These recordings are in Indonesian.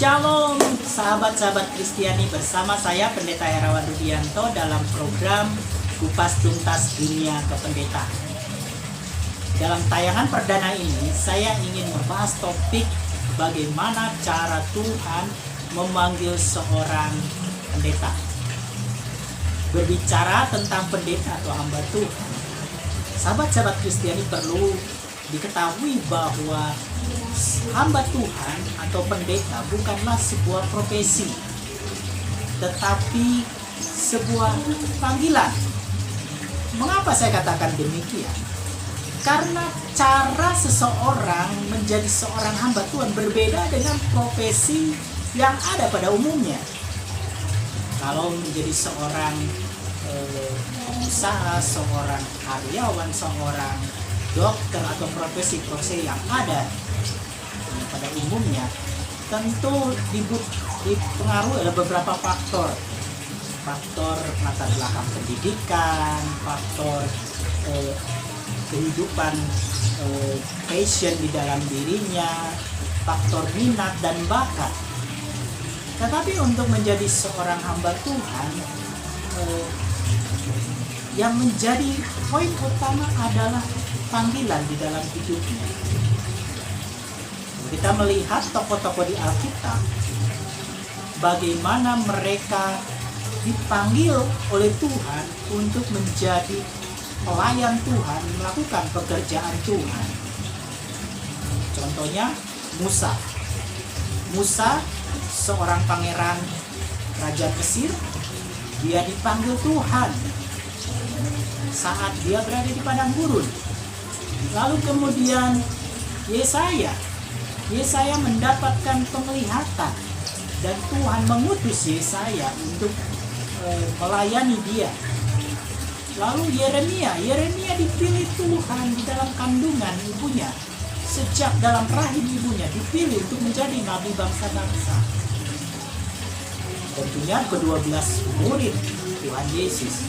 Shalom sahabat-sahabat Kristiani, bersama saya Pendeta Herawan Rudianto dalam program Kupas Tuntas Dunia Kependetaan. Dalam tayangan perdana ini saya ingin membahas topik bagaimana cara Tuhan memanggil seorang pendeta. Berbicara tentang pendeta atau hamba Tuhan, sahabat-sahabat Kristiani perlu diketahui bahwa hamba Tuhan atau pendeta bukanlah sebuah profesi, tetapi sebuah panggilan. Mengapa saya katakan demikian? Karena cara seseorang menjadi seorang hamba Tuhan berbeda dengan profesi yang ada pada umumnya. Kalau menjadi seorang pengusaha, seorang karyawan, seorang dokter atau profesi-profesi yang ada pada umumnya, tentu dipengaruhi oleh beberapa faktor latar belakang pendidikan, faktor kehidupan, passion di dalam dirinya, faktor minat dan bakat. Tetapi untuk menjadi seorang hamba Tuhan, yang menjadi poin utama adalah panggilan di dalam hidupnya. Kita melihat tokoh-tokoh di Alkitab, bagaimana mereka dipanggil oleh Tuhan untuk menjadi pelayan Tuhan, melakukan pekerjaan Tuhan. Contohnya Musa. Musa, seorang pangeran Raja Mesir, dia dipanggil Tuhan saat dia berada di padang gurun. Lalu kemudian Yesaya mendapatkan penglihatan dan Tuhan mengutus Yesaya untuk melayani dia. Lalu Yeremia dipilih Tuhan di dalam kandungan ibunya, sejak dalam rahim ibunya dipilih untuk menjadi nabi bangsa-bangsa. Tentunya ke-12 murid Tuhan Yesus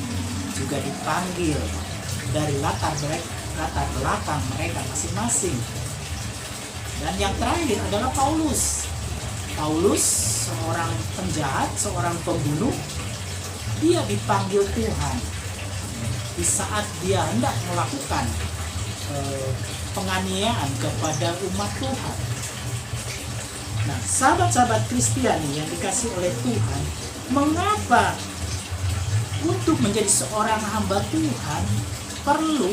juga dipanggil dari latar belakang mereka masing-masing. Dan yang terakhir adalah Paulus. Paulus, seorang penjahat, seorang pembunuh, dia dipanggil Tuhan di saat dia hendak melakukan penganiayaan kepada umat Tuhan. Nah, sahabat-sahabat Kristiani yang dikasih oleh Tuhan, mengapa untuk menjadi seorang hamba Tuhan perlu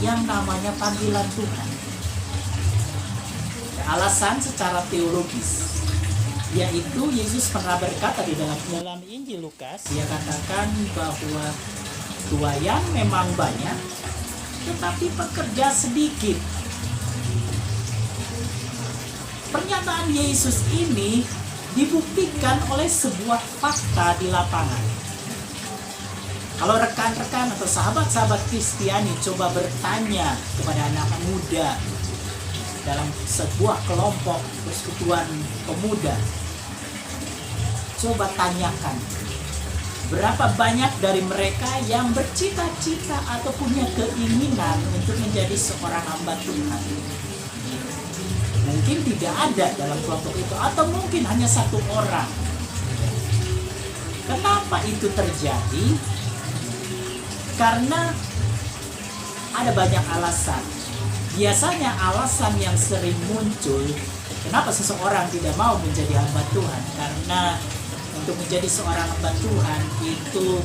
yang namanya panggilan Tuhan? Alasan secara teologis, yaitu Yesus pernah berkata di dalam Injil Lukas, dia katakan bahwa tuayan memang banyak, tetapi pekerja sedikit. Pernyataan Yesus ini dibuktikan oleh sebuah fakta di lapangan. Kalau rekan-rekan atau sahabat-sahabat Kristiani coba bertanya kepada anak muda dalam sebuah kelompok persekutuan pemuda, coba tanyakan, berapa banyak dari mereka yang bercita-cita atau punya keinginan untuk menjadi seorang hamba Tuhan? Mungkin tidak ada dalam kelompok itu, atau mungkin hanya satu orang. Kenapa itu terjadi? Karena ada banyak alasan. Biasanya alasan yang sering muncul, kenapa seseorang tidak mau menjadi hamba Tuhan? Karena untuk menjadi seorang hamba Tuhan itu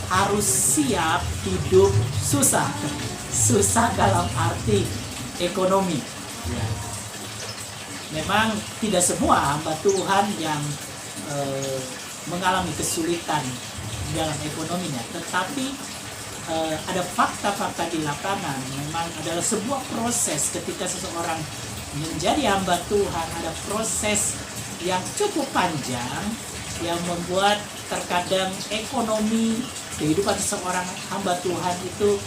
harus siap hidup susah. Susah dalam arti ekonomi. Ya. Memang tidak semua hamba Tuhan yang mengalami kesulitan dalam ekonominya, tetapi ada fakta-fakta di lapangan. Memang adalah sebuah proses ketika seseorang menjadi hamba Tuhan, ada proses yang cukup panjang yang membuat terkadang ekonomi kehidupan seorang hamba Tuhan itu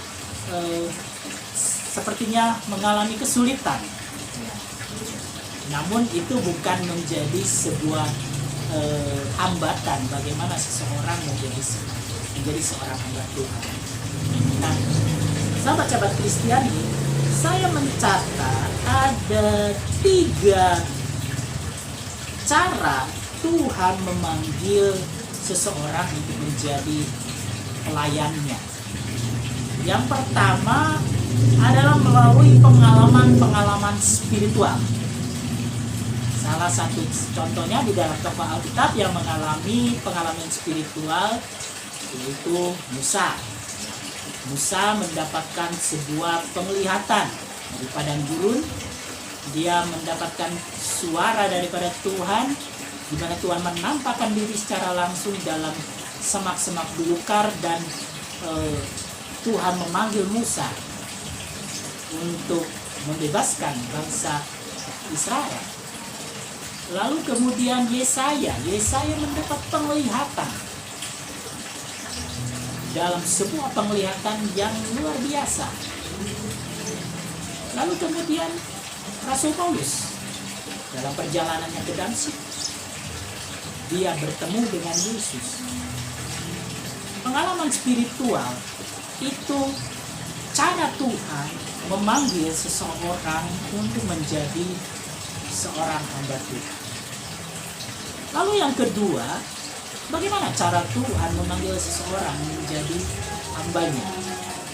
sepertinya mengalami kesulitan. Namun itu bukan menjadi sebuah hambatan bagaimana seseorang menjadi seorang hamba Tuhan. Nah, sahabat-sahabat Kristiani, saya mencatat ada 3 cara Tuhan memanggil seseorang untuk menjadi pelayannya. Yang pertama adalah melalui pengalaman-pengalaman spiritual. Salah satu contohnya di dalam tokoh Alkitab yang mengalami pengalaman spiritual yaitu Musa. Musa mendapatkan sebuah penglihatan dari padang gurun. Dia mendapatkan suara daripada Tuhan, di mana Tuhan menampakkan diri secara langsung dalam semak-semak belukar, dan Tuhan memanggil Musa untuk membebaskan bangsa Israel. Lalu kemudian Yesaya mendapat penglihatan, dalam sebuah penglihatan yang luar biasa. Lalu kemudian Rasul Paulus dalam perjalanannya ke Damsyik, dia bertemu dengan Yesus. Pengalaman spiritual itu cara Tuhan memanggil seseorang untuk menjadi seorang hamba Tuhan. Lalu yang kedua, bagaimana cara Tuhan memanggil seseorang menjadi hambanya?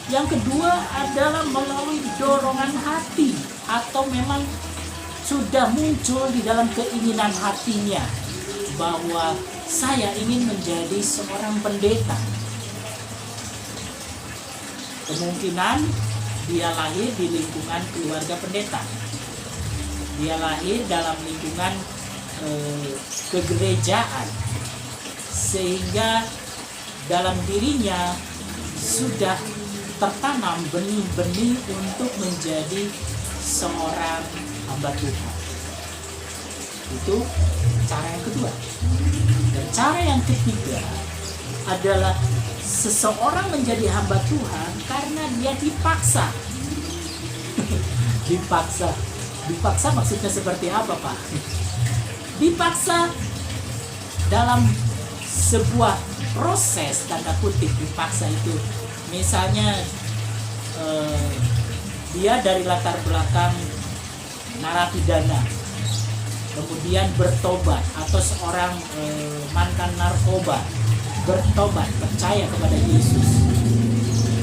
Yang kedua adalah melalui dorongan hati, atau memang sudah muncul di dalam keinginan hatinya bahwa saya ingin menjadi seorang pendeta. Kemungkinan dia lahir di lingkungan keluarga pendeta. Dia lahir dalam lingkungan kegerejaan, sehingga dalam dirinya sudah tertanam benih-benih untuk menjadi seorang hamba Tuhan. Itu cara yang kedua. Dan cara yang ketiga adalah seseorang menjadi hamba Tuhan karena dia dipaksa. Dipaksa maksudnya seperti apa, Pak? Dipaksa dalam sebuah proses, tanda kutip dipaksa itu. Misalnya dia dari latar belakang narapidana, kemudian bertobat, atau seorang mantan narkoba bertobat, percaya kepada Yesus.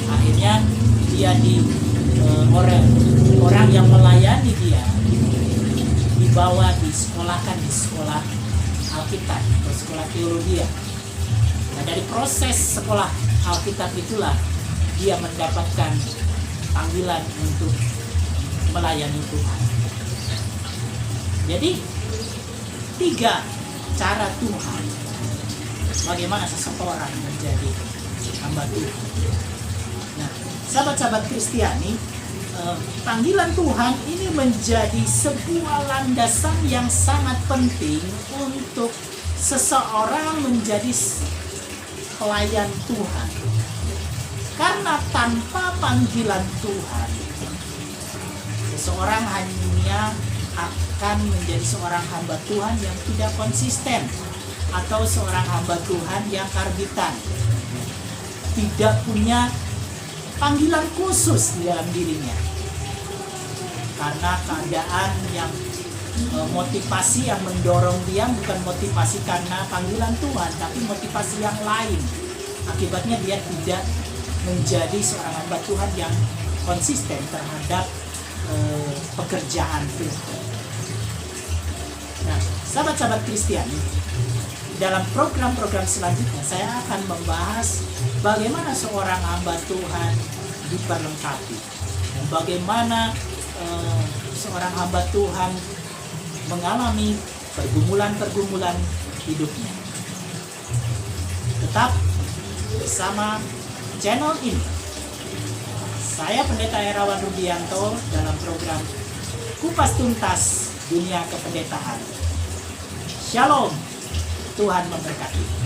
Akhirnya dia orang yang melayani dia dibawa disekolahkan di sekolah Alkitab atau sekolah teologi. Nah, dari proses sekolah Alkitab itulah dia mendapatkan panggilan untuk melayani Tuhan. Jadi 3 cara Tuhan bagaimana seseorang menjadi hamba Tuhan. Nah, sahabat-sahabat Kristiani, panggilan Tuhan ini menjadi sebuah landasan yang sangat penting untuk seseorang menjadi pelayan Tuhan. Karena tanpa panggilan Tuhan, seseorang hanya akan menjadi seorang hamba Tuhan yang tidak konsisten, atau seorang hamba Tuhan yang karbitan, tidak punya panggilan khusus di dalam dirinya. Karena keadaan yang motivasi yang mendorong dia bukan motivasi karena panggilan Tuhan, tapi motivasi yang lain. Akibatnya dia tidak menjadi seorang hamba Tuhan yang konsisten terhadap pekerjaan Tuhan. Nah, sahabat-sahabat Kristiani, dalam program-program selanjutnya saya akan membahas bagaimana seorang hamba Tuhan diperlengkapi, dan bagaimana seorang hamba Tuhan mengalami pergumulan-pergumulan hidupnya. Tetap bersama channel ini. Saya Pendeta Erawan Rudianto dalam program Kupas Tuntas Dunia Kependetaan. Shalom, Tuhan memberkati.